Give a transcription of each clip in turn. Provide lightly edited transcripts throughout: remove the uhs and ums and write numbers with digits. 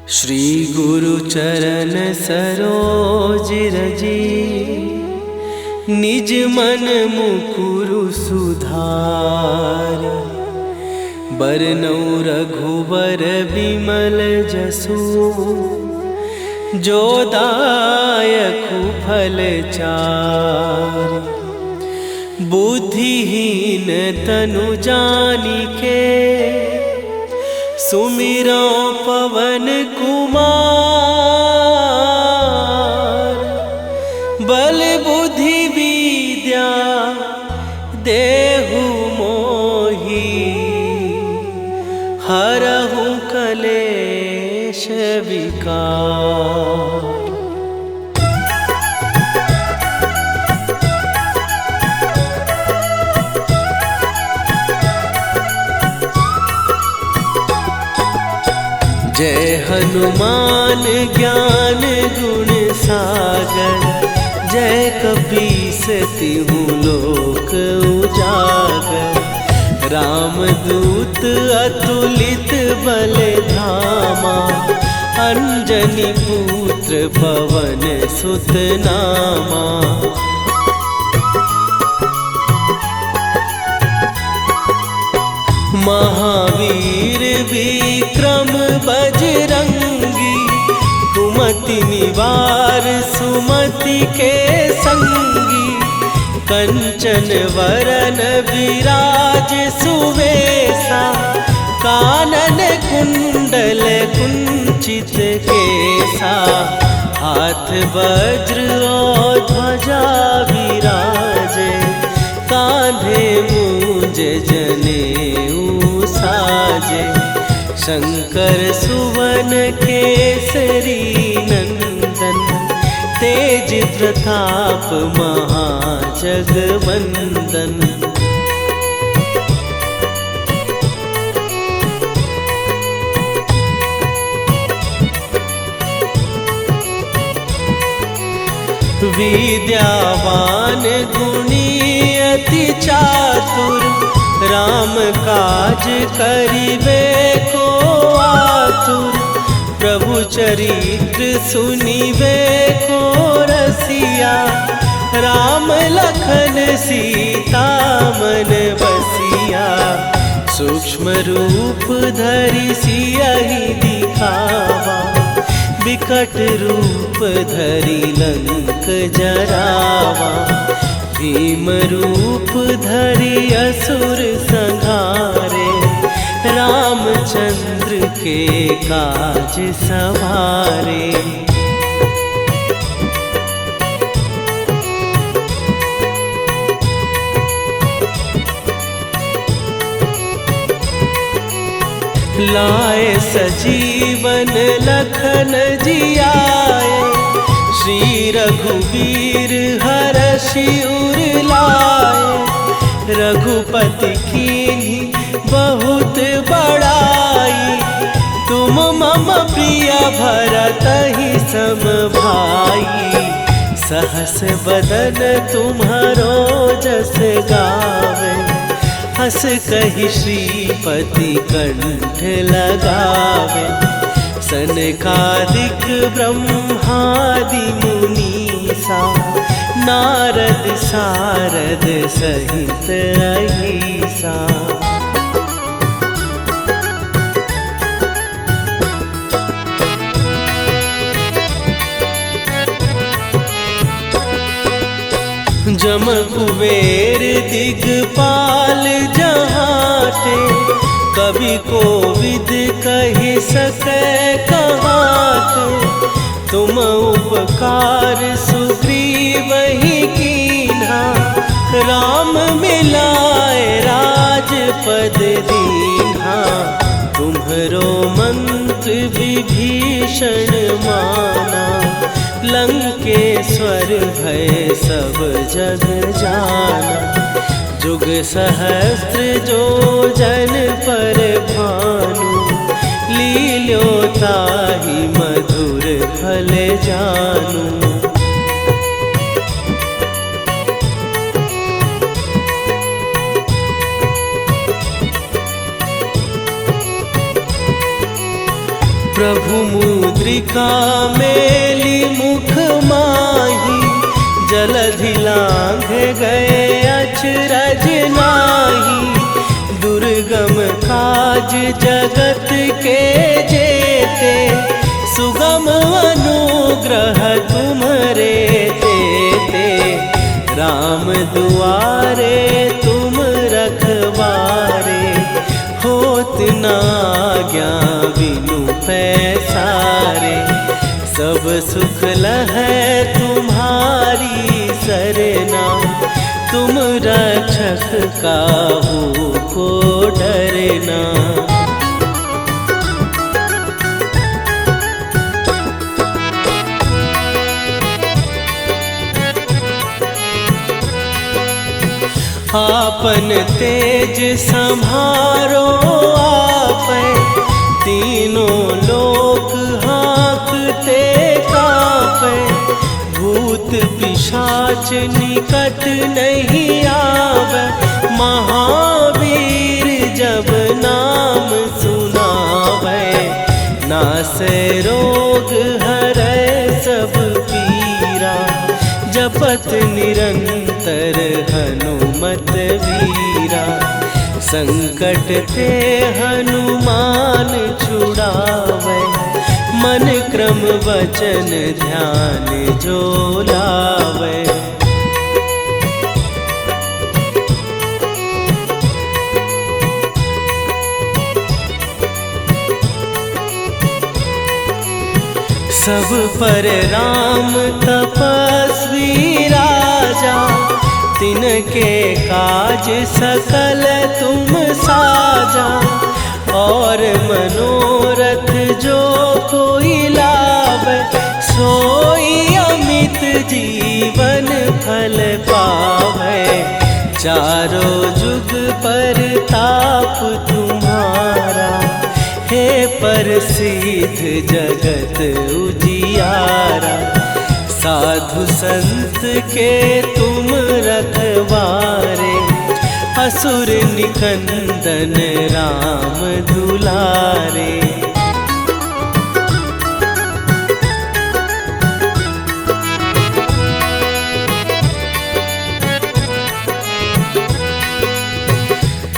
श्री गुरु चरण सरोज रजी, निज मन मुकुरु सुधार। बरनउँ रघुबर बिमल जसु, जो दायकु फल चारि। बुद्धिहीन तनु जानिके, सुमिरो पवन कुमार। बल बुद्धि विद्या देहु मोहि, हरहु कलेश विकार। जय हनुमान ज्ञान गुण सागर, जय कपीस तिहुँ लोक उजागर। रामदूत अतुलित बल धामा, अंजनी पुत्र पवन सुत नामा। महावीर विक्रम बजरंगी, कुमति निवार सुमति के संगी। कंचन वरन विराज सुवेशा, कानन कुंडल कुंचित केसा। हाथ वज्र और ध्वजा विराजे, कांधे मूंज जनेऊ साजे। शंकर सुवन केसरी नंदन, तेज प्रताप महाजगवंदन। विद्यावान गुणी अति चातुर, राम काज करिबे को आतुर। प्रभु चरित्र सुनिबे को रसिया, राम लखन सीता मन बसिया। सूक्ष्म रूप धरि सियहि दिखावा, विकट रूप धरि लंक जरावा। भीम रूप धरि असुर संहारे, रामचंद्र के काज सवारे। लाए सजीवन लखन जियाए, श्री रघुवीर हरषि उर लाए। रघुपति कीन्ही बहुत बड़ाई, तुम मम प्रिय भरतहि सम भाई। सहस बदन तुम्हरो जस गावे, हस कहि श्रीपति कंठ लगावे। सनकादिक ब्रह्मादि मुनीसा, नारद सारद सहित अहिसा। जम कुबेर दिगपाल जहाते, कवि कोविद कहि सकै कहाते। तुम उपकार सुग्रीवहि कीन्हा, राम मिलाए राजपद दीन्हा। तुम्हरो मंत्र विभीषण माना, लंकेश्वर भय सब जग जाना। जुग सहस्त्र जो जन पर भानु, लील्यो ताहि मधुर फल जानू। प्रभु मुद्रिका मेली मुख माही, जलधि लांघ गए अचरज नाही। दुर्गम काज जगत के जेते, सुगम अनुग्रह तुम्हारे देते। राम दुआरे तुम रखवारे, होत न आज्ञा बिनु पैसारे। सब सुख लहै तुम्हारी सरना, तुम रक्षक काहू को डरना। आपन तेज संभारो आपै, तीनों लोक हाँकते कांपै। भूत पिशाच निकट नहीं आवे, महावीर जब नाम सुनावे। नासै रोग हरै सब पीरा, जपत निरंतर हनुमत वीरा। संकट ते हनुमान छुड़ावे, मन क्रम वचन ध्यान जो लावे। सब पर राम तपस्वी राजा, तिनके काज सकल तुम साजा। और मनोरथ जो कोई लावे, सोई अमित जीवन फल पावे। चारों जुग पर ताप तुम्हारा, हे प्रसिद्ध जगत उजियारा। साधु संत के तुम रखवारे, असुर निकंदन राम दुलारे।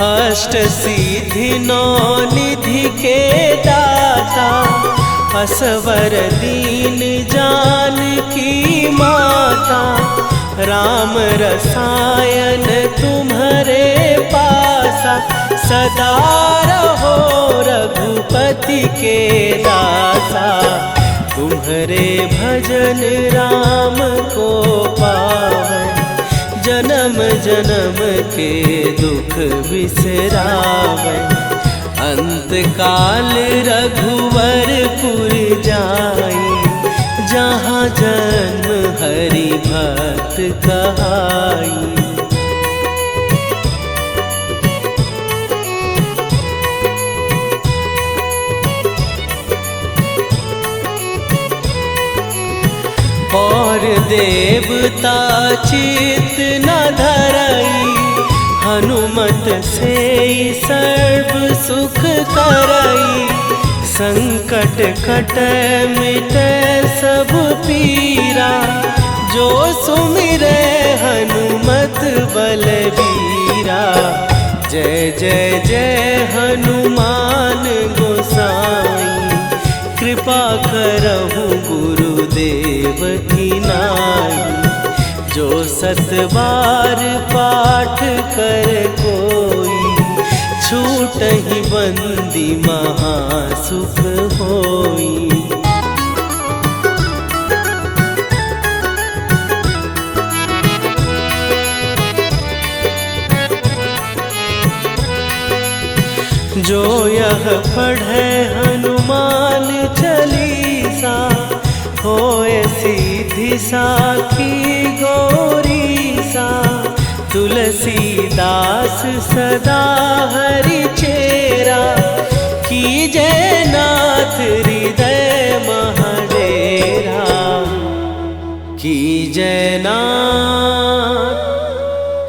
अष्ट सिद्धि नौ निधि के दाता, असवर दीन जानकी माता। राम रसायन तुम्हारे पासा, सदा रहो रघुपति के दासा। तुम्हारे भजन राम को पावे, जन्म जन्म के दुख बिसरावे। अंत काल रघुवरपुर जाई, जहाँ जन्म हरि भक्त कहाई। और देवता चित न धरई, हनुमत से सर्व सुख करई। संकट कट मिट सब पीरा, जो सुमिरै हनुमत बलबीरा। जय जय जय हनुमान गोसाई, कृपा करहु गुरुदेव की नाई। जो सत बार पाठ कर कोई, छूटहि बंदी महासुख होई। जो यह पढ़े हनुमान चालीसा, होए सीधी साखी गौरीसा। तुलसीदास सदा हरि चेरा, कीजय नाथ हृदय महडेरा। कीजय नाथ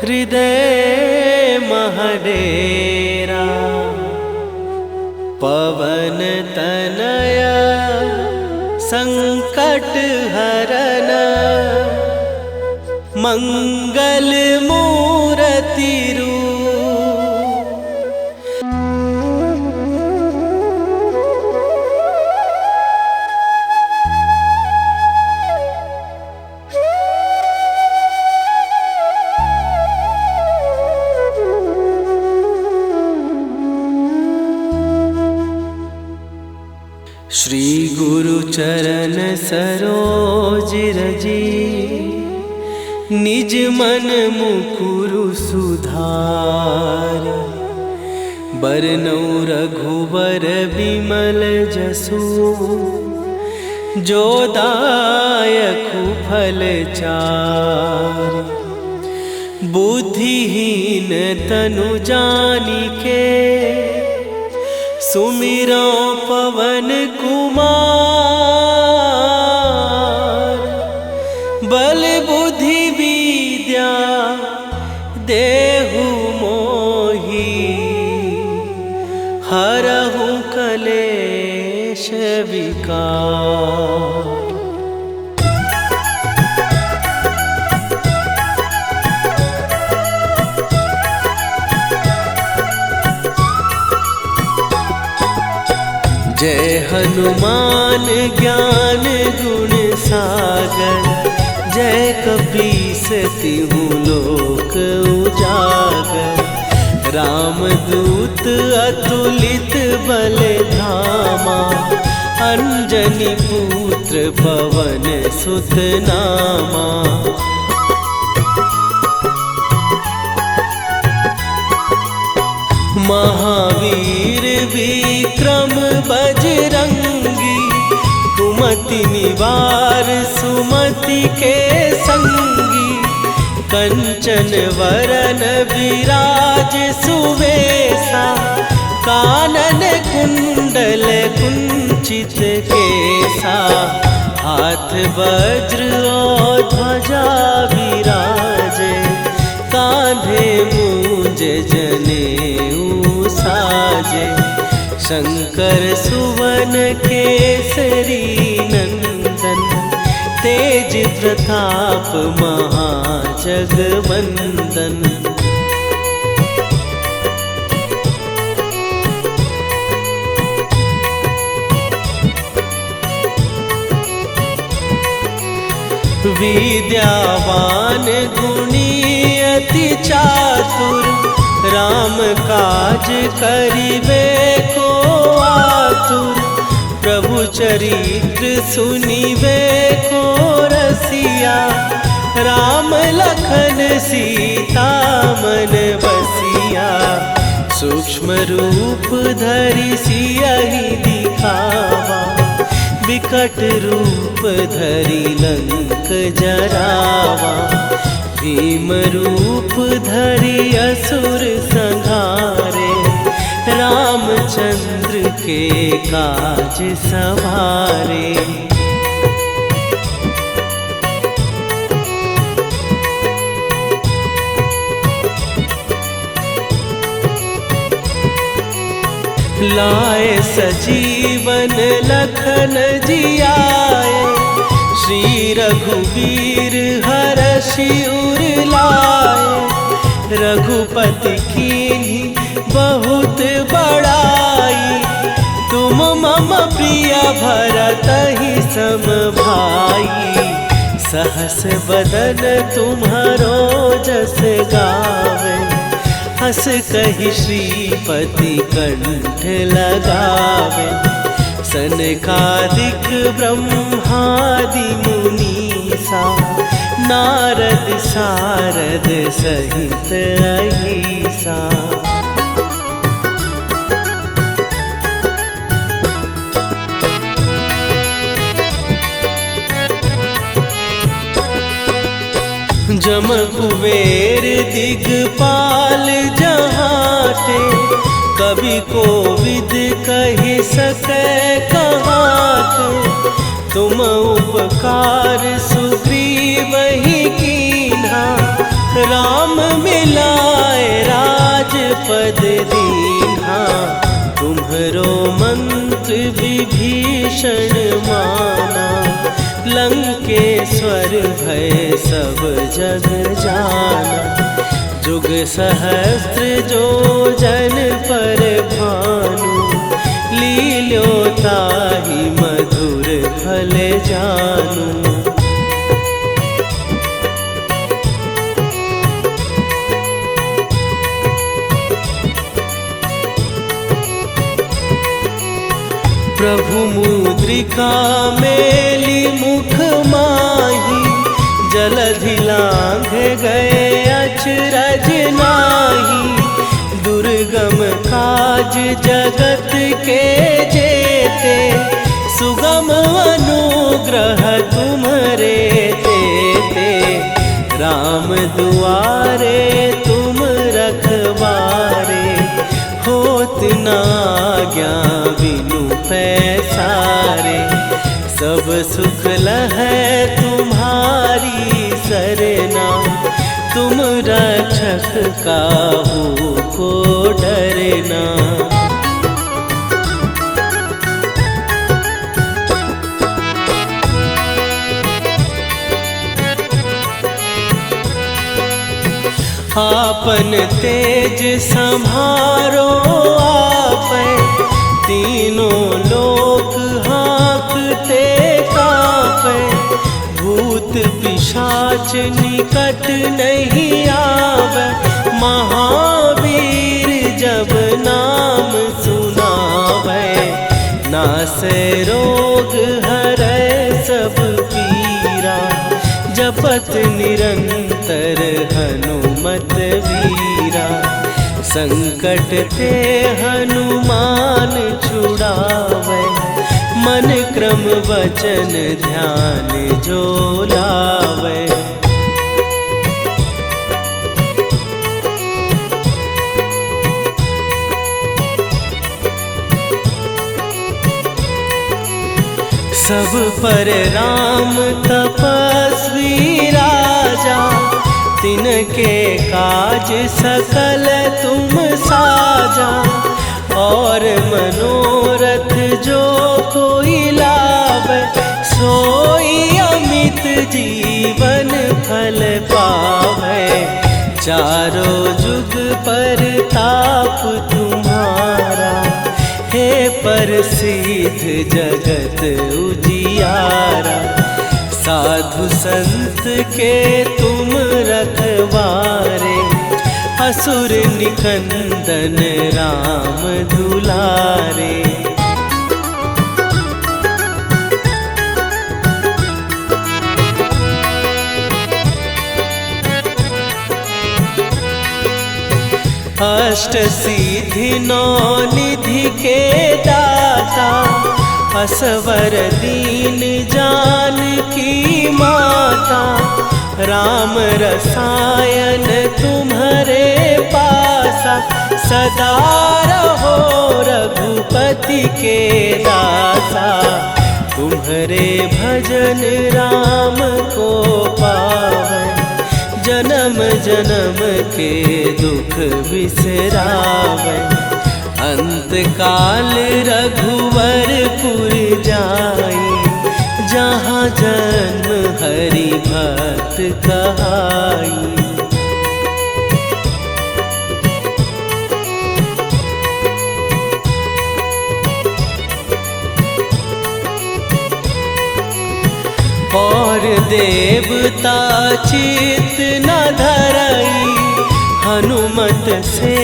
हृदय महडेरा। पवन तनया संकट हरन मंगल मूर्ति रूप। श्री गुरु चरण सरोज रजी निज मन मुकुरु सुधार। बरनौ रघुबर बिमल जसु जो दायकु फल चार। बुद्धिहीन तनु जानिके सुमिरो पवन कुमार। बल बुद्धि विद्या देहु मोहि हरहु कलेश विकार। जय हनुमान ज्ञान गुण सागर। जय कपीस तिहु लोक उजागर। रामदूत अतुलित बल धामा। अंजनी पुत्र पवन सुत नामा। महावीर विक्रम बजरंगी। कुमति निवार सुमति के संगी। कंचन वरन विराज सुवेशा। कानन कुंडल कुंचित केसा। हाथ वज्र और ध्वजा विराजे। कांधे मूंज जनेऊ साजे। शंकर सुवन केसरी नंदन। तेज प्रताप महाजगवंदन। विद्यावान गुणी अति चातुर। राम काज करिबे को आतुर। प्रभु चरित्र सुनिबे को रसिया। राम लखन सीता मन बसिया। सूक्ष्म रूप धरि सियहि दिखावा। विकट रूप धरि लंक जरावा। भीम रूप धरि असुर संहारे। रामचंद्र के काज सवारे। लाए सजीवन लखन जियाए। श्री रघुवीर हरषि उर लाए। रघुपति कीन्ही बहुत बड़ाई। तुम मम प्रिय भरतहि सम भाई। सहस बदन तुम्हारो जस गावे। हस कहि श्रीपति कंठ लगावे। सनकादिक ब्रह्मादि मुनीसा। नारद सारद सहित अहिसा। जम कुबेर दिगपाल जहाते। कवि कोविद कहि सकै कहाते। तुम उपकार सुग्रीवहि कीन्हा। राम मिलाए राजपद दीन्हा। तुम्हरो विभीषण माना, लंकेश्वर भय सब जग जाना। जुग सहस्त्र जो जन पर भानु, लील्यो ताहि मधुर फल जानू। प्रभु मुद्रिका मेली मुख माही, जलधि लांघ गए अचरज नाही। दुर्गम काज जगत के जेते, सुगम अनुग्रह तुम्हरे तेते। राम दुआरे तुम रखवारे, होत न आज्ञा बिनु पैसारे। सब सुख लहै तुम्हारी सरना, तुम रक्षक काहू को डरना। आपन तेज संभारो आपै, तीनों लोक हाँकते कांपै। भूत पिशाच निकट नहीं आवे, महावीर जब नाम सुनावे। नासै रोग हरै सब पीरा, जपत निरंतर हनुमत वीरा। संकट ते हनुमान छुड़ावे, मन क्रम वचन ध्यान जो लावे। सब पर राम तपस्वी राजा, तिनके काज सकल तुम साजा। और मनोरथ जो कोई लावे, सोई अमित जीवन फल पावे। चारों जुग पर ताप तुम्हारा, हे प्रसिद्ध जगत उजियारा। साधु संत के तुम रखवारे, असुर निकंदन राम दुलारे। अष्ट सिद्धि नौ निधि के दाता, असवर दीन जानकी माता। राम रसायन तुम्हारे पासा, सदा रहो रघुपति के दासा। तुम्हारे भजन राम को पावै, जन्म जन्म के दुख बिसरावे। अंत काल रघुवरपुर जाई, जहाँ जन्म हरि भक्त कहाई। और देवता चित न धरई, हनुमत से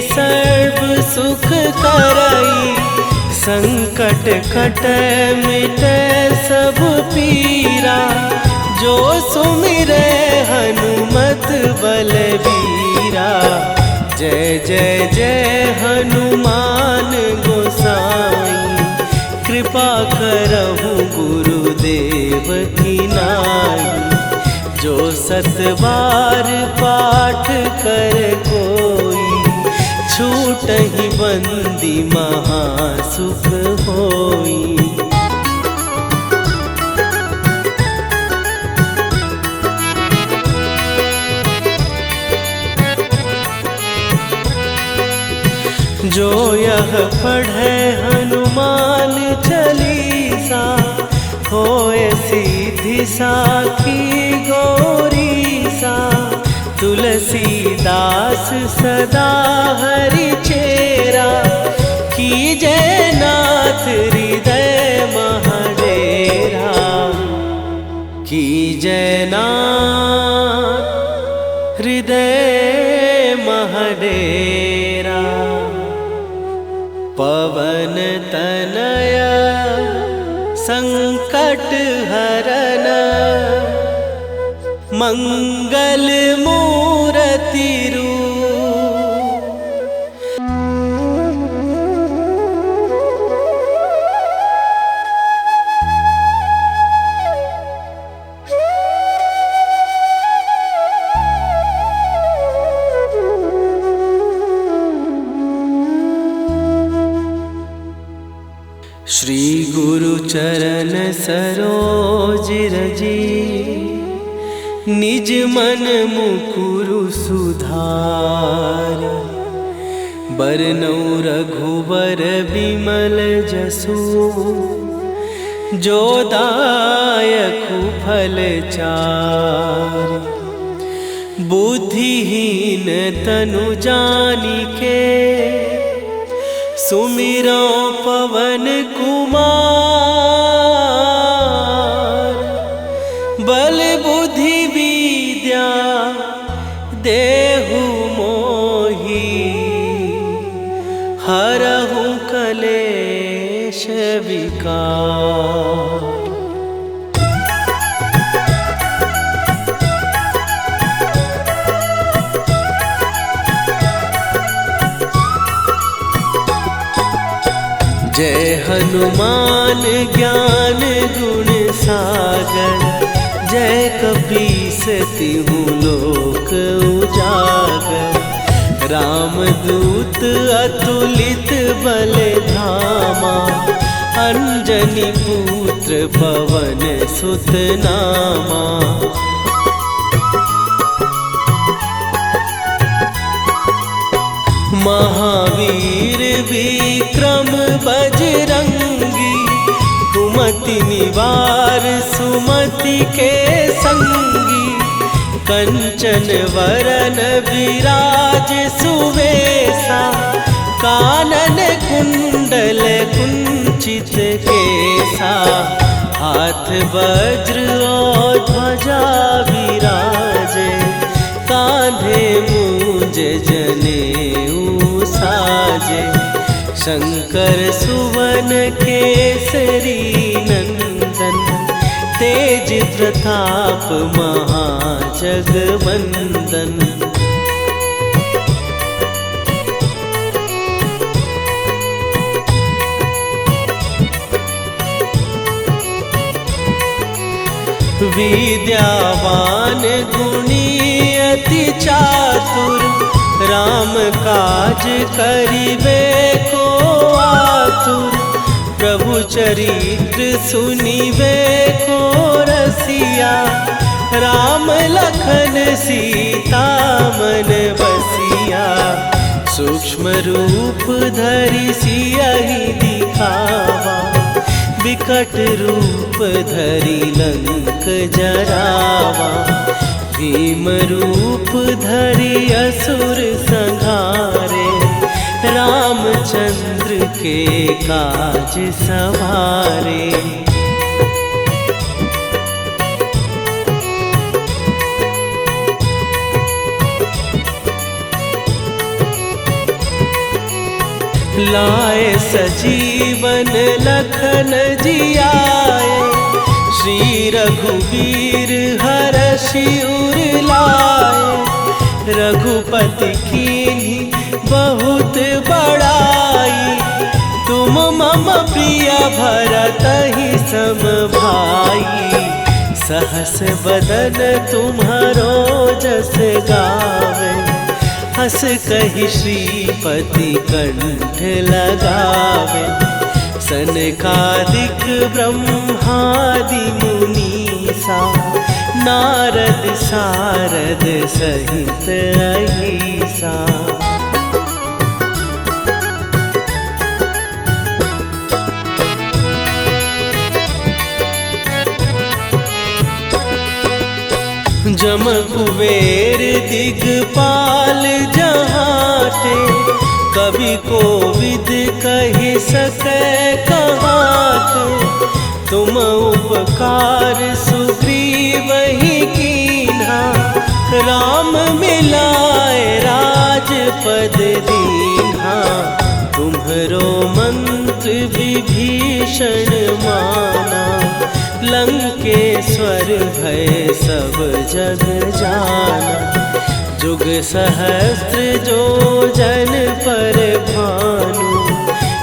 सर्व सुख करई। संकट कटै मिटै सब पीरा, जो सुमिरै हनुमत बलबीरा। जय जय जय हनुमान गोसाई, कृपा करहु गुरुदेव की नाई। जो सत बार पाठ कर कोई, छूटहि बंदी महासुख होई। जो यह पढ़े हनुमान सिद्धि साखी गौरी सा, तुलसीदास सदा हरि चेरा, की जयनाथ हृदय महडेरा, की जयनाथ हृदय महडेरा। पवन तनया संकट हरन, मंगल मूर्ति रूप। श्री गुरु चरण सरोज रजी, निज मन मुकुरु सुधार। बरनौ रघुबर बिमल जसु, जो दायकु फल चार। बुद्धिहीन तनु जानिके, सुमिरो पवन कुमार। बल बुद्धि विद्या देहु मोहि, हरहु कलेश विकार। जय हनुमान ज्ञान गुण सागर, जय कपीस तिहु लोक उजागर। रामदूत अतुलित बल धामा, अंजनी पुत्र पवन सुत नामा। महावीर विक्रम बजरंगी, कुमति निवार सुमति के संगी। कंचन वरन विराज सुवेशा, कानन कुंडल कुंचित केसा। हाथ वज्र और ध्वजा विराजे, कांधे मूंज जनेऊ साजे। शंकर सुवन केसरी नंदन, तेज प्रताप महाजगवंदन। विद्यावान गुणी अति चातुर, राम काज करिबे को आतुर। प्रभु चरित्र सुनिबे को रसिया, राम लखन सीता मन बसिया। सूक्ष्म रूप धरि सियहि दिखावा, विकट रूप धरि लंक जरावा। भीम रूप धरि असुर संहारे, रामचंद्र के काज सवारे। लाए सजीवन लखन जियाए, श्री रघुवीर हरषि उर लाए। रघुपति कीन्ही बहुत बड़ाई, तुम मम प्रिय भरतहि सम भाई। सहस बदन तुम्हारो जस गावे, हस कहि श्रीपति कंठ लगावे। सनकादिक ब्रह्मादि मुनीसा, नारद सारद सहित अहिसा। जम कुबेर दिगपाल जहाते, कवि कोविद कहि सकै कहाते। तुम उपकार सुग्रीवहि कीन्हा, राम मिलाए राजपद दीन्हा। तुम्हरो मंत्र विभीषण माना, लंकेश्वर भय सब जग जाना। जुग सहस्त्र जो जन पर भानु,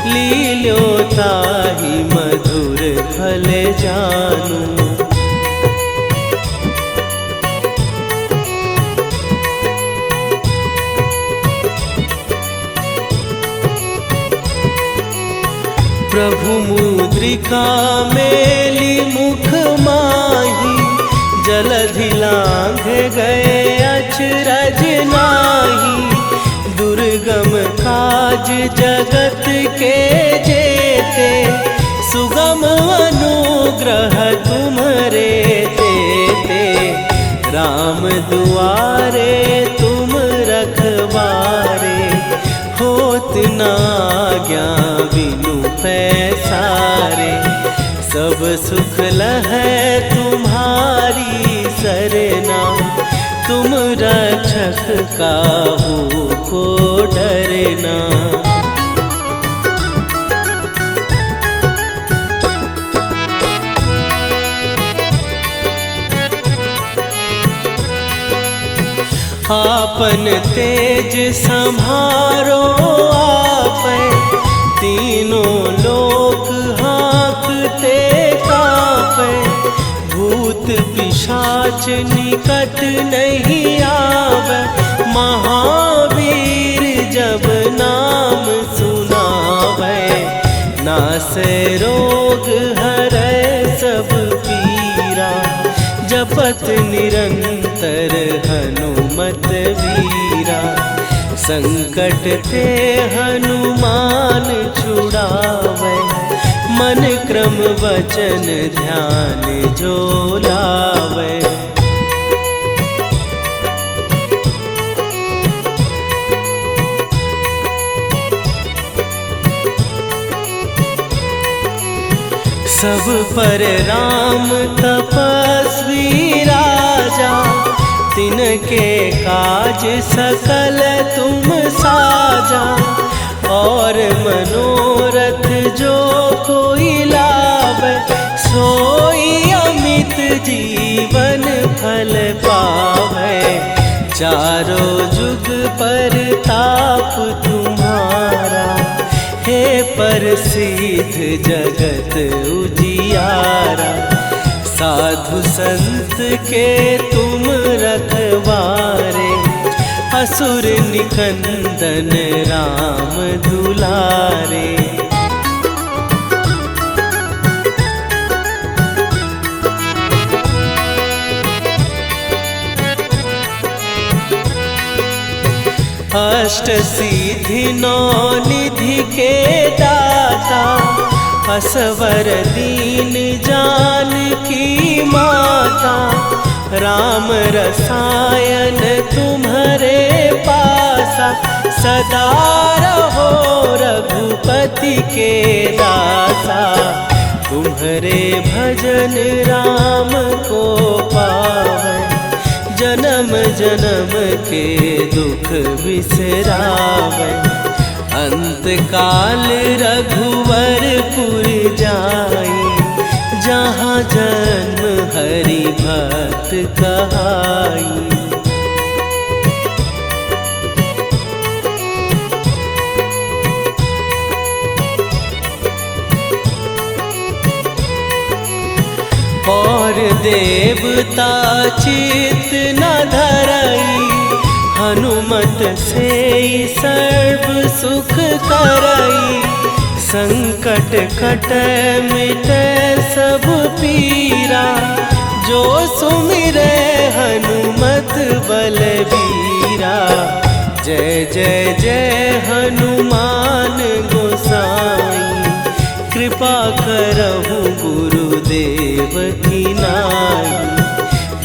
लील्यो ताहि मधुर फल जानू। प्रभु मुद्रिका मेली मुख माही, जलधि लांघ गए अचरज नाही। दुर्गम काज जगत के जेते, सुगम अनुग्रह तुम्हरे तेते। राम दुआरे तुम रखवारे, होत न आज्ञा बिनु पैसारे। सब सुख लहै तुम्हारी सरना, तुम रक्षक काहू को डरना। आपन तेज सम्हारो आपै, तीनों लोक हाँकते काँपै। भूत पिशाच निकट नहीं आवे, महावीर जब नाम सुनावे। नासै रोग हरै सब पीरा, जपत निरंतर हनुमत वीरा। संकट ते हनुमान छुड़ावे, मन क्रम वचन ध्यान जो लावे। सब पर राम तपस्वी राजा, तिनके काज सकल तुम साजा। और मनोरथ जो कोई लावे, सोई अमित जीवन फल पावे। चारों जुग पर ताप तुम्हारा, हे प्रसिद्ध जगत उजियारा। साधु संत के तुम रखवारे, असुर निकंदन राम दुलारे। अष्ट सिद्धि नौ निधि के दाता, असवर दीन जानकी माता। राम रसायन तुम्हारे पासा, सदा रहो रघुपति के दासा। तुम्हारे भजन राम को पावै, जन्म जन्म के दुख बिसरावै। अंत काल रघुवरपुर जाई, जहाँ जन्म हरि भक्त कहाई। और देवता चित न धरई, हनुमत से सर्व सुख करई। संकट कटै मिटै सब पीरा, जो सुमिरै हनुमत बलबीरा। जय जय जय हनुमान गोसाई, कृपा करहु गुरुदेव की नाई।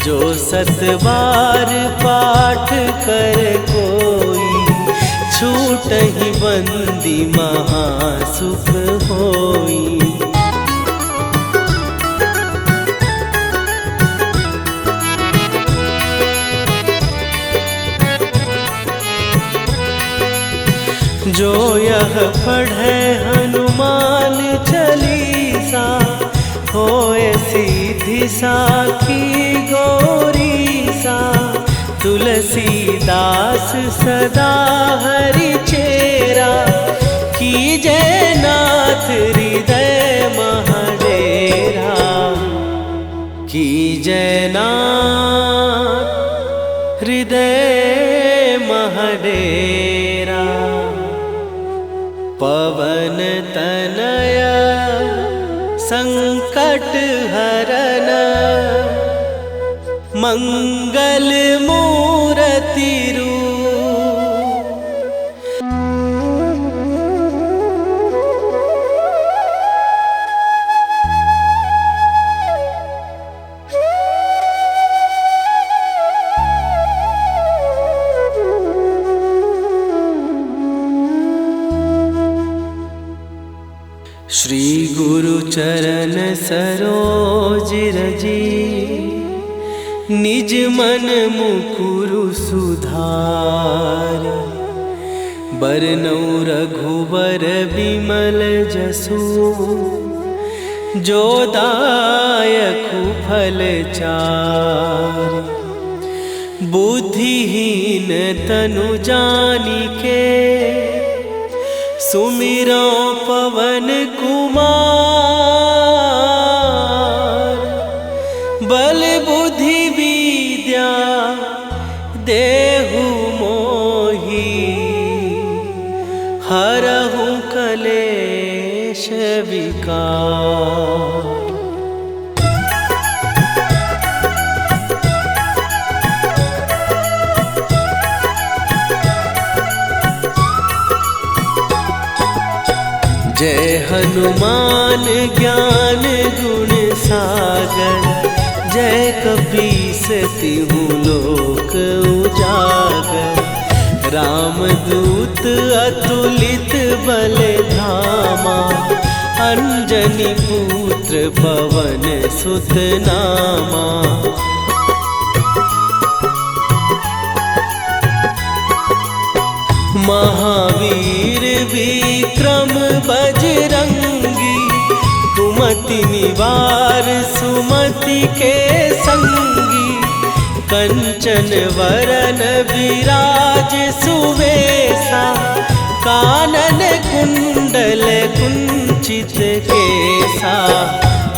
जो 7 बार पाठ कर कोई, छूटहि बंदी महासुख होई। जो यह पढ़े हनुमान चालीसा, होए सीधी साखी गौरीसा। तुलसीदास सदा हरि चेरा, कीजय नाथ हृदय महडेरा। कीजय नाथ हृदय महडेरा। पवन तनया संकट हरन, मंगल मूर्ति रूप। श्री गुरु चरण सरोज रजी, निज मन मुकुरु सुधार। बरनौ रघुबर बिमल जसु, जो दायकु फल चार। बुद्धिहीन तनु जानिके, सुमिरो पवन कुमार। बल बुद्धि विद्या देहु मोहि, हरहु कलेश विकार। जय हनुमान ज्ञान गुण सागर, जय कपीस तिहु लोक उजागर। रामदूत अतुलित बल धामा, अंजनी पुत्र पवन सुत नामा। महावीर विक्रम बजरंगी, कुमति निवार सुमति के संगी। कंचन वरन विराज सुवेशा, कानन कुंडल कुंचित केसा।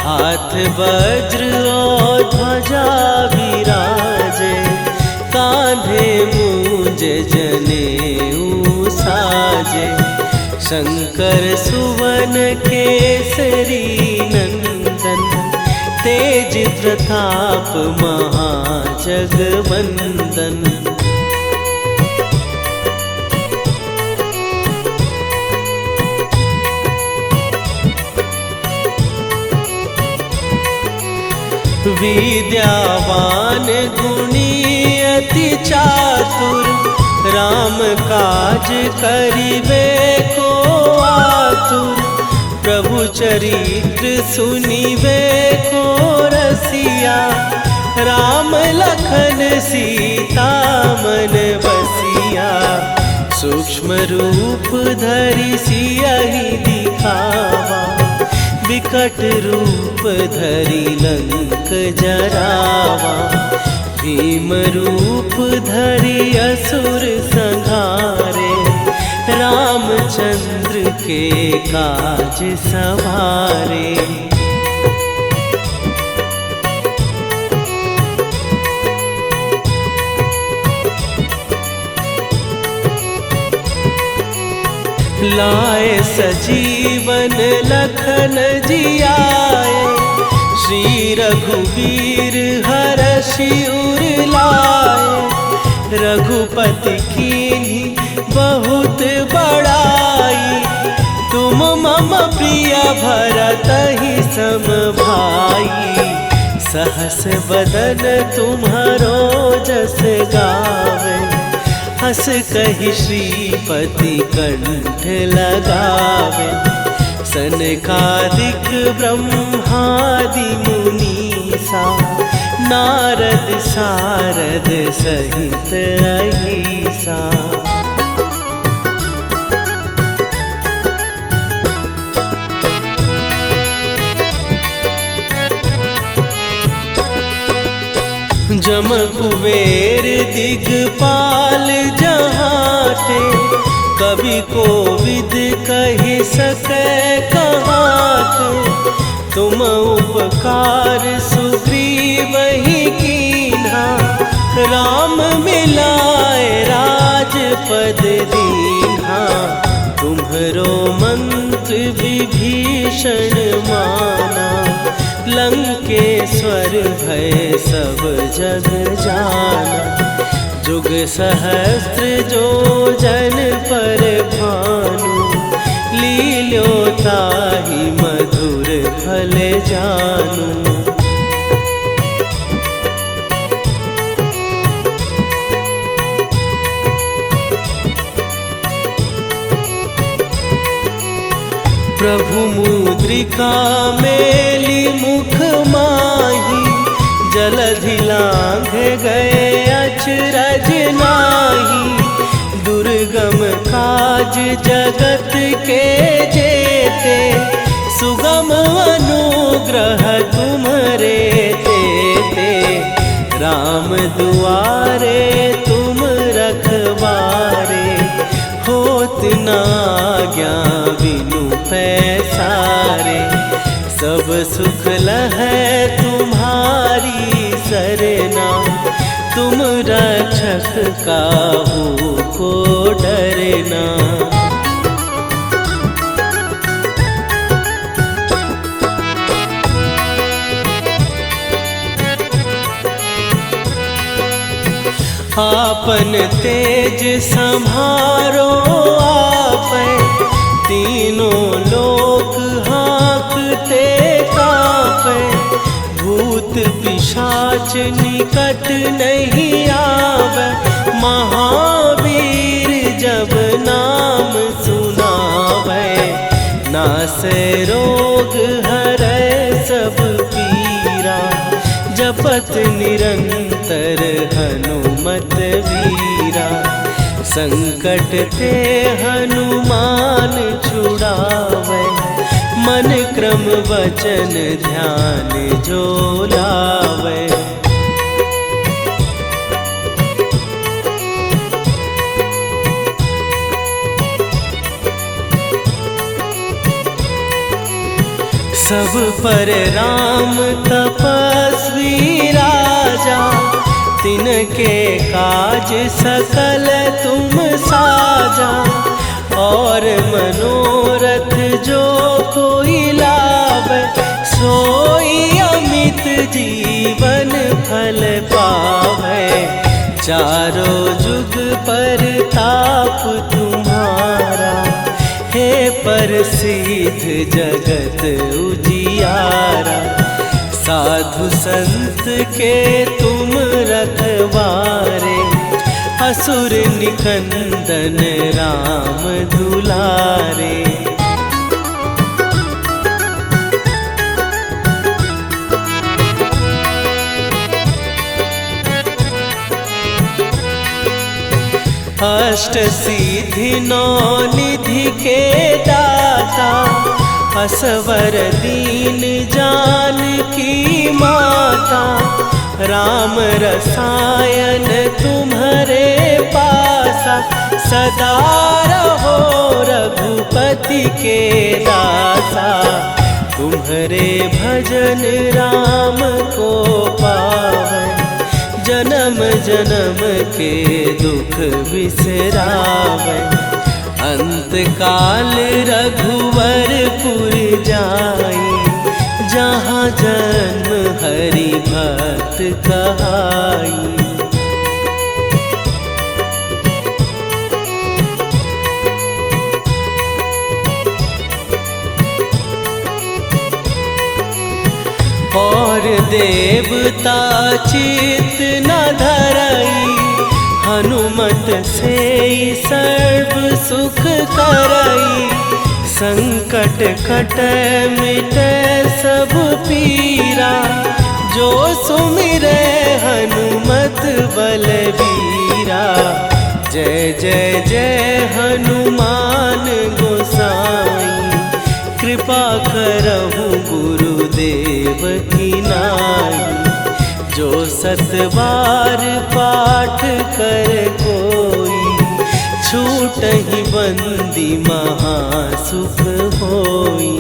हाथ वज्र और ध्वजा विराजे, कांधे मूंज जनेऊ साजे। शंकर सुवन केसरी नंदन, तेज प्रताप महाजगवंदन। विद्यावान गुणी अति चातुर, राम काज करिबे को आतुर। प्रभु चरित्र सुनिबे को रसिया, राम लखन सीता मन बसिया। सूक्ष्म रूप धरि सियहि दिखावा, विकट रूप धरि लंक जरावा। भीम रूप धरि असुर संहारे, रामचंद्र के काज सवारे। लाए सजीवन लखन जियाए, श्री रघुवीर हरषि उर लाए। रघुपति कीन्ही बहुत बड़ाई, तुम मम प्रिय भरतहि सम भाई। सहस बदन तुम्हारो जस गावे, हस कहि श्रीपति कंठ लगावे। सनकादिक ब्रह्मादि मुनीसा, नारद सारद सहित अहिसा। जम कुबेर दिगपाल जहाँ थे, कवि कोविद कहि सकै कहाते। तुम उपकार सुग्रीव ही कीन्हा, राम मिलाए राजपद दीन्हा। तुम्हरो मंत्र विभीषण माना, लंकेश्वर भय सब जग जाना। जुग सहस्त्र जो जन पर भानु, लील्यो ताहि मधुर फल जानू। प्रभु मुद्रिका मेली मुख माही, जलधि लांघ गए अचरज नाही। दुर्गम काज जगत के जेते, सुगम अनुग्रह तुम्हरे तेते। राम दुआरे तुम रखवारे, होत न आज्ञा बिनु पैसारे। सब सुख लहै तुम्हारी सरना, तुम रक्षक काहू को डरना। आपन तेज सम्हारो आपै, तीनों लोक हाँकते कांपै। भूत पिशाच निकट नहीं आवे, महावीर जब नाम सुनावे। नासै रोग हरै सब पीरा, जपत निरंतर हनुमत वीरा। संकट ते हनुमान छुड़ावे, मन क्रम वचन ध्यान जो लावे। सब पर राम तपस्वी राजा, तिनके काज सकल तुम साजा। और मनोरथ जो कोई लावे, सोई अमित जीवन फल पावे। चारों जुग पर ताप तुम्हारा, हे प्रसिद्ध जगत उजियारा। साधु संत के तुम रखवारे, असुर निकंदन राम दुलारे। अष्ट सिद्धि नौ निधि के दाता, असवर दीन जानकी माता। राम रसायन तुम्हारे पासा, सदा रहो रघुपति के दासा। तुम्हारे भजन राम को पावै, जन्म जन्म के दुख बिसरावै। अंत काल रघुवरपुर जाई, जहाँ जन्म हरि भक्त कहाई। और देवता चित न धरई, हनुमत से सर्व सुख करई। संकट कटै मिटै सब पीरा, जो सुमिरै हनुमत बलबीरा। जय जय जय हनुमान गोसाई, कृपा करहु गुरुदेव की नाई। जो 7 बार पाठ कर कोई, छूटहि बंदी महासुख होई।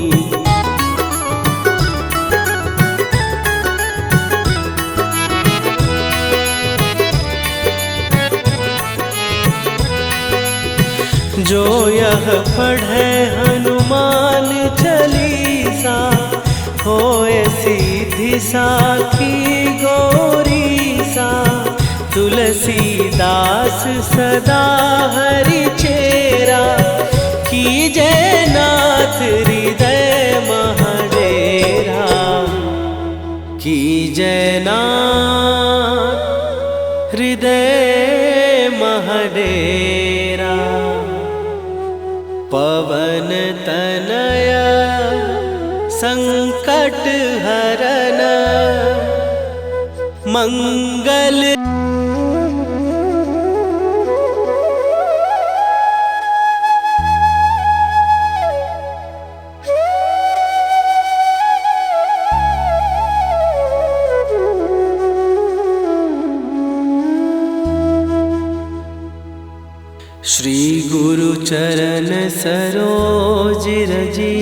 जो यह पढ़े हनुमान चालीसा, होए सीधी साखी गौरीसा। तुलसीदास सदा हरि चेरा, कीजय नाथ हृदय महडेरा। कीजय नाथ हृदय महडेरा। पवन तनया संकट हरन, मंगल। श्री गुरु चरण सरोज रजी,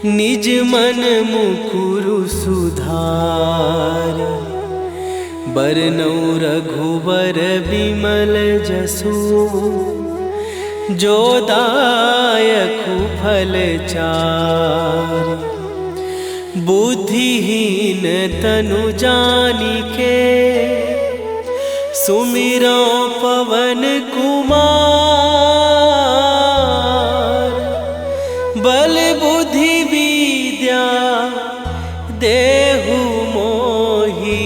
निज मन मुकुरु सुधार। बरनउँ रघुबर बिमल जसु, जो दायकु फल चार। बुद्धिहीन तनु जानिके, सुमिरो पवन कुमार। बल बुद्धि विद्या देहु मोहि,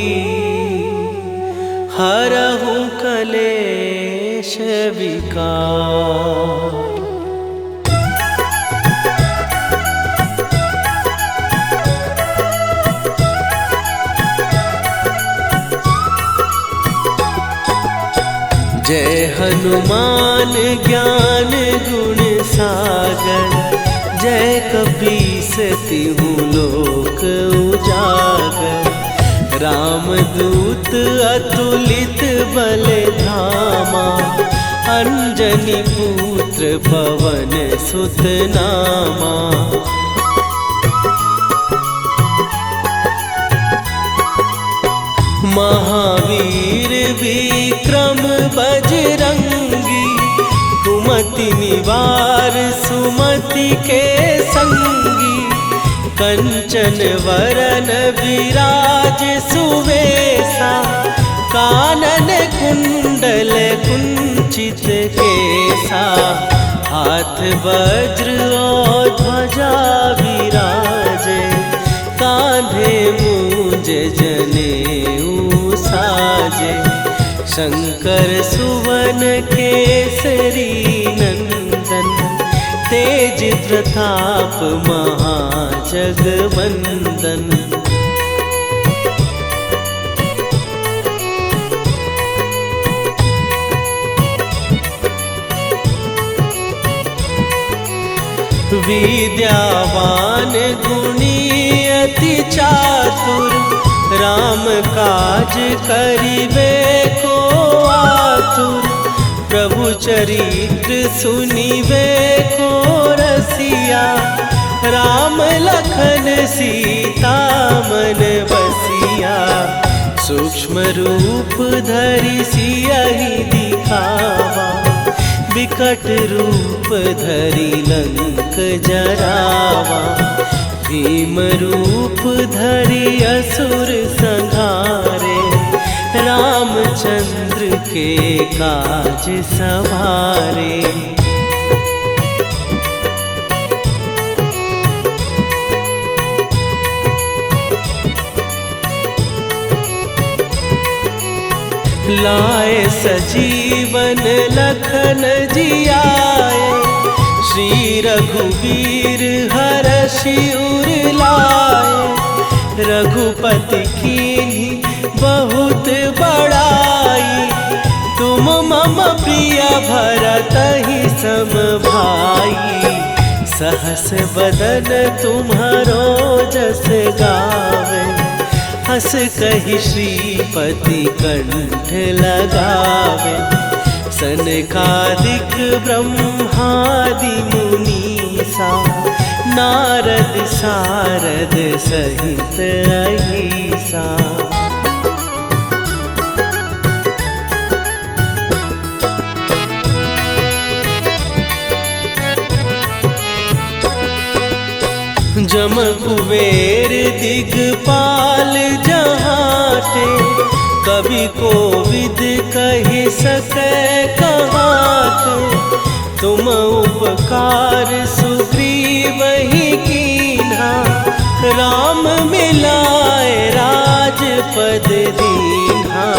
हरहु कलेश विकार। जय हनुमान ज्ञान गुण सागर, जय कपीस तिहु लोक उजागर। रामदूत अतुलित बल धामा, अंजनी पुत्र पवन सुत नामा। महावीर विक्रम बजरंगी, कुमति निवार सुमति के संगी। कंचन वरन विराज सुवेशा, कानन कुंडल कुंचित केसा। हाथ वज्र और ध्वजा विराजे, कांधे मूंज जनेऊ साजे। शंकर सुवन केसरी नंदन, तेज प्रताप महाजगवंदन। विद्यावान गुणी अति चातुर, राम काज करिबे को आतुर। प्रभु चरित्र सुनिबे को रसिया, राम लखन सीता मन बसिया। सूक्ष्म रूप धरि सियहि दिखावा, विकट रूप धरि लंक जरावा। भीम रूप धरि असुर संहारे, रामचंद्र के काज सवारे। लाए सजीवन लखन जियाए, श्री रघुवीर हरषि उर लाए। रघुपति कीन्ही बहुत बड़ाई, तुम मम प्रिय भरतहि सम भाई। सहस बदन तुम्हारो जस गावे, हस कहि श्रीपति कंठ लगावे। सनकादिक ब्रह्मादि मुनीसा, नारद सारद सहित अहिसा। जम कुबेर दिगपाल जहाते, कवि कोविद कहि सकै कहाते। तुम उपकार सुग्रीवहि कीन्हा, राम मिलाए राजपद दीन्हा।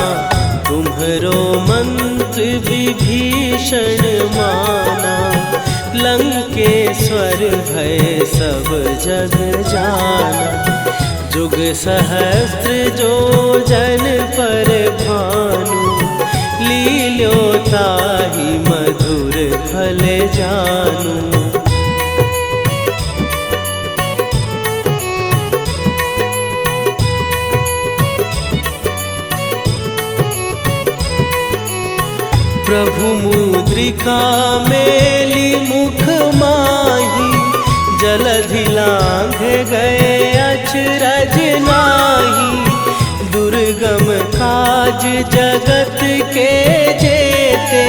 तुम्हरो मंत्र विभीषण माना, लंकेश्वर भय सब जग जाना। जुग सहस्त्र जो जन पर भानु, लील्यो ताहि मधुर फल जानू। प्रभु मुद्रिका मेली मुख माही, जलधि लांघ गए अचरज नाही। दुर्गम काज जगत के जेते,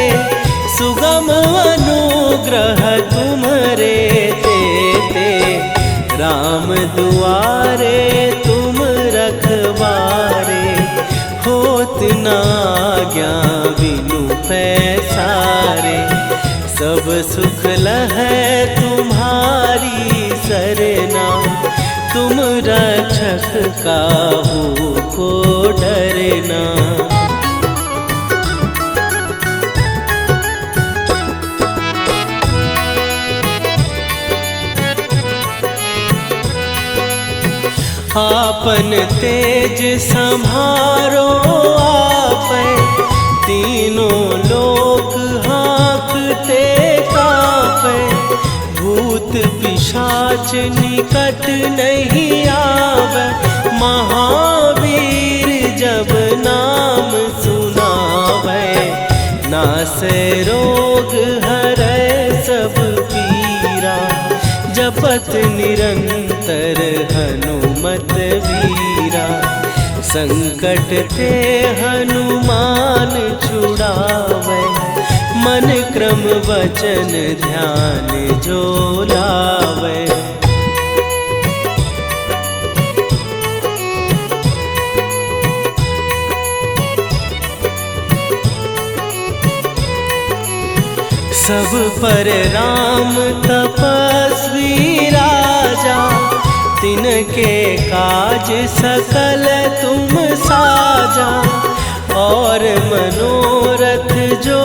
सुगम अनुग्रह तुम्हरे तेते। राम दुआरे तुम रखवारे, होत न आज्ञा बिनु पैसारे। सब सुख लहै तुम्हारी सरना, तुम रक्षक काहू को डरना। आपन तेज सम्हारो आपै, तीनों लोक हाँकते काँपै। भूत पिशाच निकट नहीं आवे, महावीर जब नाम सुनावे। नासै रोग हरै सब पीरा, जपत निरंतर हनुमत वीरा। संकट ते हनुमान छुड़ावे, मन क्रम वचन ध्यान जो लावे। सब पर राम तपस्वी राजा, तिनके काज सकल तुम साजा। और मनोरथ जो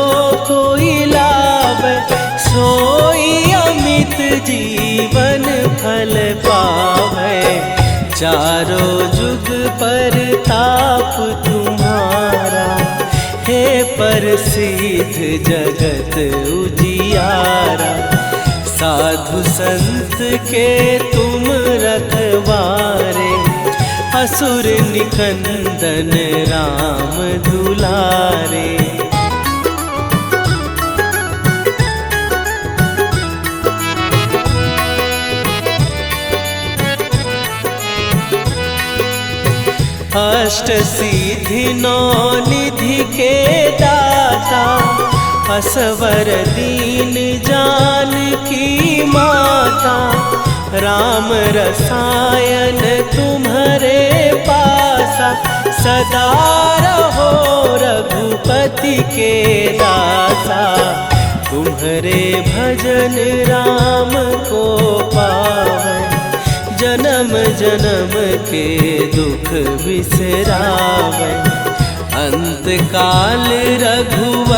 कोई लावे, सोई अमित जीवन फल पावे। चारों जुग पर ताप तुम्हारा, हे प्रसिद्ध जगत उजियारा। साधु संत के तुम रखवारे, असुर निकंदन राम दुलारे। अष्ट सिद्धि नौ निधि के दाता, असवर दीन जानकी माता। राम रसायन तुम्हारे पासा, सदा रहो रघुपति के दासा। तुम्हारे भजन राम को पावै, जन्म जन्म के दुख बिसरावै। अंत काल रघुवर